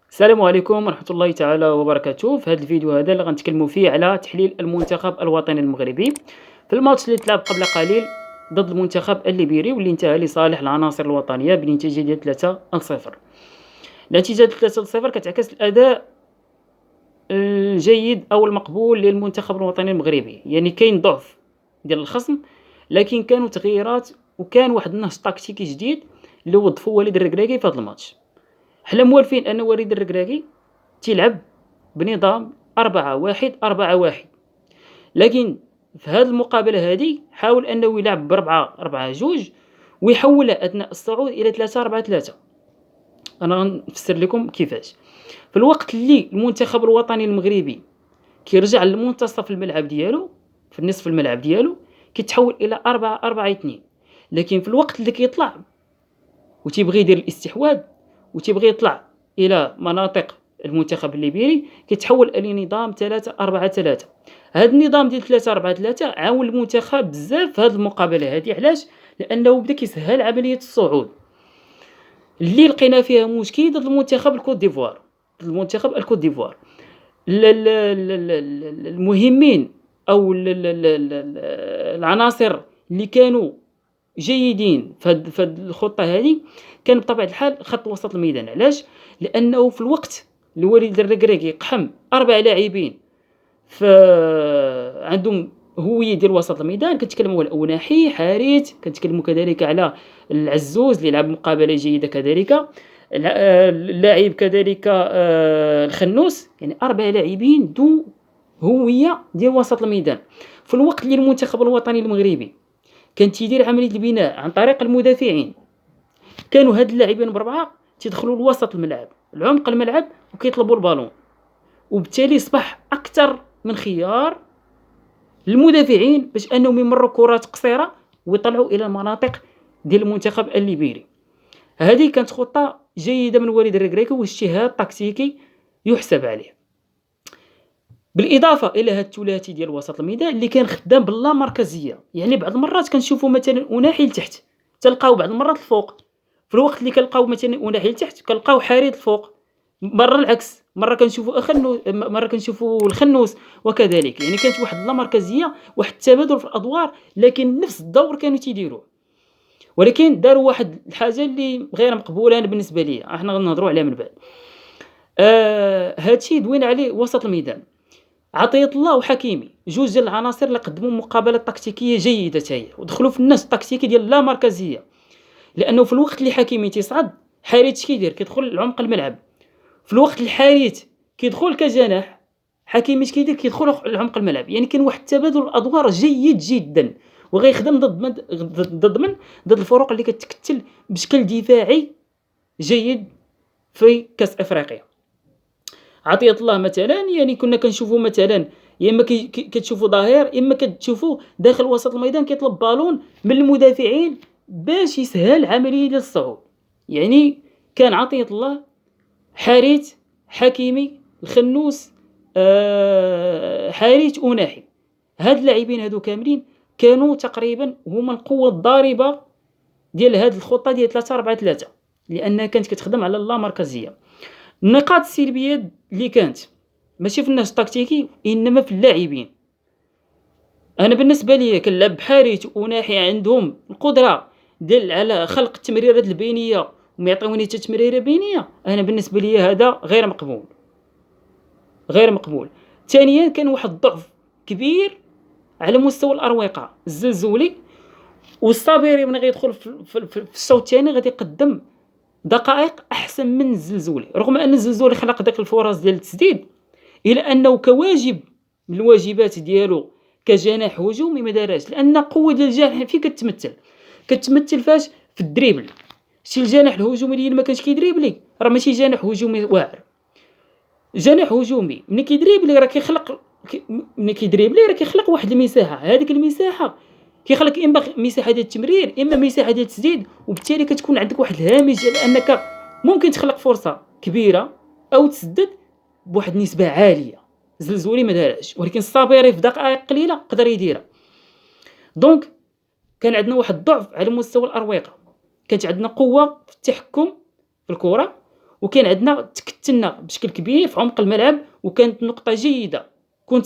السلام عليكم ورحمة الله تعالى وبركاته. في هذا الفيديو هذا اللي غنتكلموا فيه على تحليل المنتخب الوطني المغربي في الماتش اللي تلعب قبل قليل ضد المنتخب الليبيري واللي انتهى لصالح العناصر الوطنية بنتيجة ديال 3-0. النتيجة 3-0 كتعكس الأداء الجيد أو المقبول للمنتخب الوطني المغربي، يعني كاين ضعف ديال الخصم، لكن كانوا تغييرات وكان واحد النهج تكتيكي جديد اللي وظفوه وليد الركراكي في هذا الماتش. حنا موالفين أن وليد الركراكي تيلعب بنظام 4-1-4-1، لكن في هذه المقابلة هذه حاول أنه يلعب ب4-4-2 ويحولها أثناء الصعود إلى 3-4-3. أنا غنفسر لكم كيفاش. في الوقت اللي المنتخب الوطني المغربي كيرجع لمنتصف الملعب ديالو، في النصف الملعب ديالو كيتحول إلى 4-4-2، لكن في الوقت اللي كيطلع وتيبغي يدير الاستحواذ وتيبغي يطلع إلى مناطق المنتخب الليبيري كيتحول إلى نظام 3-4-3. هذا النظام ديال 3-4-3 عاون المنتخب بزاف في هذه المقابلة هذه. علاش؟ لأنه بدا كيسهل عملية الصعود اللي لقينا فيها مشكل ضد المنتخب الكوت ديفوار. المهمين أو العناصر اللي كانوا جيدين في هاد الخطة هذه كان بطبيعة الحال خط وسط الميدان. علاش؟ لأنه في الوقت اللي وليد الركراكي قحم 4 لاعبين عندهم هوية ديال وسط الميدان، كنتكلموا على الأوناحي حارث، كنتكلموا كذلك على العزوز اللي لعب مقابلة جيدة كذلك، اللاعب كذلك الخنوس، يعني 4 لاعبين ذو هوية ديال وسط الميدان. في الوقت اللي المنتخب الوطني المغربي كان تيدير عملية البناء عن طريق المدافعين، كانوا هاد اللاعبين بربعة تيدخلوا لوسط الملعب لعمق الملعب وكيطلبوا البالون، وبالتالي صبح أكثر من خيار للمدافعين باش أنهم يمروا كرات قصيرة ويطلعوا إلى المناطق ديال المنتخب الليبيري. هذه كانت خطة جيدة من وليد الركراكي واجتهاد تكتيكي يحسب عليه. بالإضافة إلى هاد الثلاثي ديال وسط الميدان اللي كان خدام باللا مركزية، يعني بعض المرات كنشوفوا مثلا أناحي لتحت تلقاو بعض المرات الفوق، في الوقت اللي كنلقاو مثلا أناحي لتحت كنلقاو حارث الفوق، مرة العكس، مرة كنشوفوا الخنوس وكذلك. يعني كانت واحد اللا مركزية، واحد التبادل في الأدوار، لكن نفس الدور كانوا تيديروه. ولكن داروا واحد الحاجة اللي غير مقبولة أنا بالنسبة لي، احنا غنهضروا عليها من بعد. هادشي دوين عليه وسط الميدان. عطية الله وحكيمي جوج ديال العناصر اللي قدموا مقابلة تكتيكية جيدة تاهي ودخلوا في النهج التكتيكي ديال لا مركزية، لأنه في الوقت اللي حكيمي تيصعد حارث كيدير كيدخل لعمق الملعب، في الوقت اللي حارث كيدخل كجناح حكيمي كيدير كيدخل لعمق الملعب. يعني كان واحد تبادل الأدوار جيد جدا وغيخدم ضد الفروق اللي كتكتل بشكل دفاعي جيد في كأس أفريقيا. عطية الله مثلا، يعني كنا كنشوفوا مثلا يا اما كتشوفوا ظهير، يا اما كتشوفوا داخل وسط الميدان كيطلب بالون من المدافعين باش يسهل عمليه ديال الصعود. يعني كان عطية الله، حارث، حكيمي، الخنوس، حارث، أناحي، هاد اللاعبين هادو كاملين كانوا تقريبا هما القوه الضاربه ديال هاد الخطه ديال 3-4-3، لانها كانت كتخدم على اللا مركزيه. النقاط السلبيه اللي كانت ماشي في النهج التكتيكي انما في اللاعبين. انا بالنسبه لي كنلعب بحارث وناحي عندهم القدره ديال على خلق التمريرات البينيه وما يعطيوني حتى تمريره بينيه، انا بالنسبه لي هذا غير مقبول، غير مقبول. ثانيا كان واحد الضعف كبير على مستوى الاروقه. الزلزولي والصابيري من غيدخل في الشوط الثاني غادي يقدم دقائق احسن من الزلزولي، رغم ان الزلزولي خلق داك الفرص ديال التسديد، الى انه كواجب من الواجبات ديالو كجناح هجومي ما داراش، لان قوه ديال الجناح فين كتمثل فاش؟ في الدريبل. شي الجناح الهجومي اللي ما كانش كيدريبلي راه ماشي جناح هجومي واعر. جناح هجومي ملي كيدريبلي راه كيخلق واحد المساحه، هذيك المساحه كيخلق اما مساحه ديال التمرير اما مساحه ديال التسديد، وبالتالي كتكون عندك واحد الهامش ديال انك ممكن تخلق فرصه كبيره او تسدد بواحد النسبه عاليه. زلزولي ما دارش، ولكن الصابيري في دقائق قليله قدر يديرها. دونك كان عندنا واحد الضعف على مستوى الاروقه، كانت عندنا قوه في التحكم في الكره، وكان عندنا تكتلنا بشكل كبير في عمق الملعب، وكانت نقطة جيدة. كنت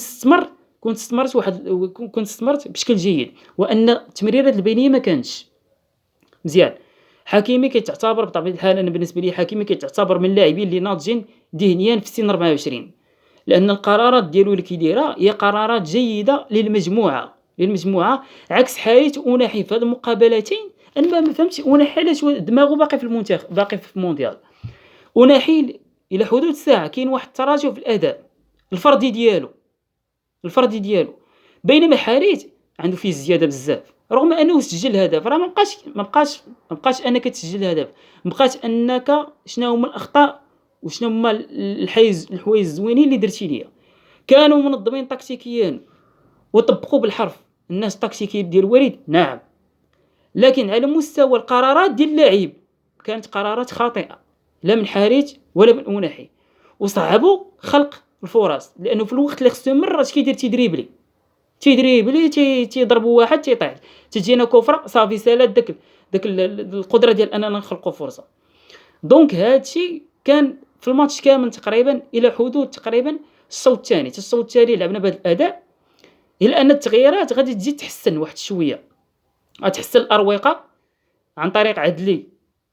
استثمرت بشكل جيد، وأن التمريرات البينية ما كانتش مزيان. حكيمي كيتعتبر بطبيعة الحال، أنا بالنسبة لي حكيمي كيتعتبر من اللاعبين اللي ناضجين ذهنيا في سن 24، لأن القرارات ديالو اللي كيديرها هي قرارات جيدة للمجموعة، عكس حالة أوناحي في هاد المقابلتين. أنا ما فهمتش أوناحي علاش دماغه باقي في المنتخب، باقي في المونديال. أوناحي إلى حدود الساعة كاين واحد التراجع في الأداء الفردي ديالو، بينما حريت عنده فيه الزيادة بزاف، رغم أنه سجل هدف. راه ما بقاش أنك تسجل هدف، بقات أنك شنو هما الأخطاء وشنو هما الحوايج الزوينين اللي درتي ليا. كانوا منظمين تكتيكيا وطبقوا بالحرف الناس التكتيكية ديال وليد، نعم، لكن على مستوى القرارات ديال اللاعب كانت قرارات خاطئة، لا من حريت ولا من أوناحي، وصعبوا خلق الفرص. لأنه في الوقت اللي خصو يمر اش كيدير؟ تيدريبلي تيضربوا واحد تيطيح، تجينا كفرة صافي سالات داك القدرة ديال أننا نخلقوا فرصة. دونك هادشي كان في الماتش كامل تقريبا إلى حدود تقريبا الشوط الثاني لعبنا بهذا الأداء، إلا أن التغييرات غادي تزيد تحسن واحد شوية، غتحسن الأروقة عن طريق عدلي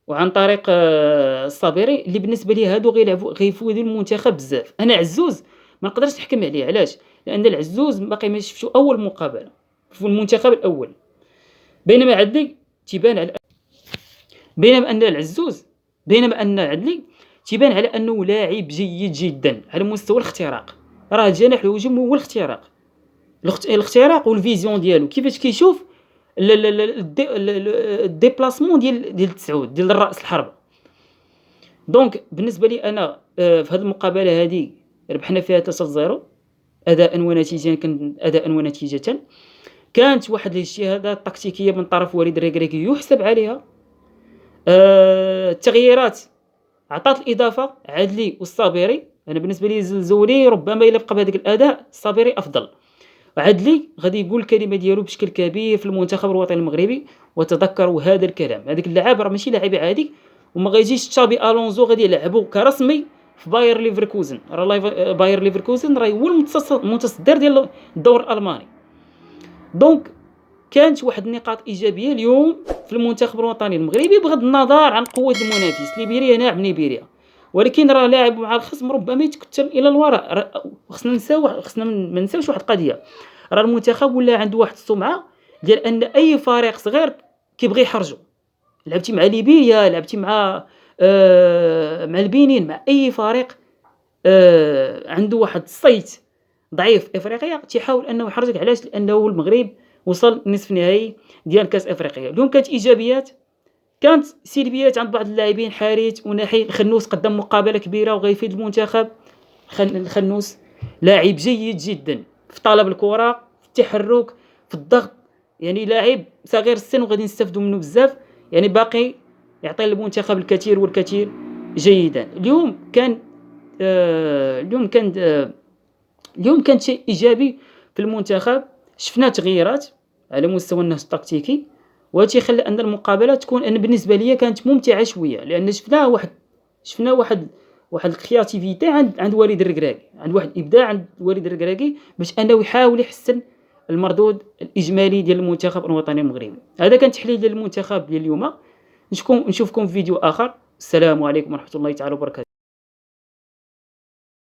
وعن طريق الصابري، اللي بالنسبة لي هادو غيفوزوا المنتخب بزاف. أنا عزوز ما نقدرش نحكم عليه، علاش؟ لأن العزوز باقي ما شفتو أول مقابلة في المنتخب الأول، بينما عدلي تيبان على بينما أن عدلي تيبان على أنه لاعب جيد جدا على مستوى الاختراق. راه الجناح الهجومي هو الاختراق والفيزيون ديالو، كيفاش كيشوف الديبلاسمون ديال التسعود ديال الراس الحربة. دونك بالنسبه لي انا في هذه المقابله هذه ربحنا فيها 3-0 اداء ونتيجه. كانت واحد الاجتهادات تكتيكيه من طرف وليد الركراكي يحسب عليها. التغييرات عطات الاضافه عدلي والصابري. انا بالنسبه لي الزولي ربما الا بقى بهذاك الاداء الصابري افضل. عدلي غادي يقول الكلمه ديالو بشكل كبير في المنتخب الوطني المغربي، وتذكروا هذا الكلام. هذاك اللاعب راه ماشي لاعب عادي، وما غيجيش تشابي الونزو غادي يلعبوا كرسمي في باير ليفركوزن. راه باير ليفركوزن راه هو المتصدر ديال الدور الالماني. دونك كانت واحد النقاط ايجابيه اليوم في المنتخب الوطني المغربي، بغض النظر عن قوه المنافس. ليبيريا نعم ليبيريا، ولكن راه لاعب مع الخصم ربما يتكتل الى الوراء. خصنا ما نساوش واحد القضيه، راه المنتخب ولا عنده واحد السمعه ديال ان اي فريق صغير كيبغي يحرجو. لعبتي مع ليبيريا، لعبتي مع البنين، مع اي فريق عنده واحد الصيت ضعيف في افريقيا تيحاول انه يحرجك. علاش؟ لانه المغرب وصل نصف نهائي ديال كاس افريقيا. اليوم كانت ايجابيات، كانت سلبيات عند بعض اللاعبين. حارث وناحي الخنوس قدم مقابله كبيره وغيفيد المنتخب. الخنوس لاعب جيد جدا في طلب الكره، في التحرك، في الضغط، يعني لاعب صغير السن وغادي نستافدوا منه بزاف، يعني باقي يعطي للمنتخب الكثير والكثير جيدا. اليوم كان شيء ايجابي في المنتخب. شفنا تغييرات على مستوى النهج التكتيكي، وهذا خلى ان المقابله تكون، انا بالنسبه لي كانت ممتعه شويه، لان شفنا واحد الكرياتيفيتي عند وليد الركراكي، عند واحد الابداع عند وليد الركراكي باش انه يحاول يحسن المردود الاجمالي ديال المنتخب الوطني المغربي. هذا كان تحليل ديال المنتخب ديال اليوم. نشوفكم في فيديو اخر. السلام عليكم ورحمه الله تعالى وبركاته.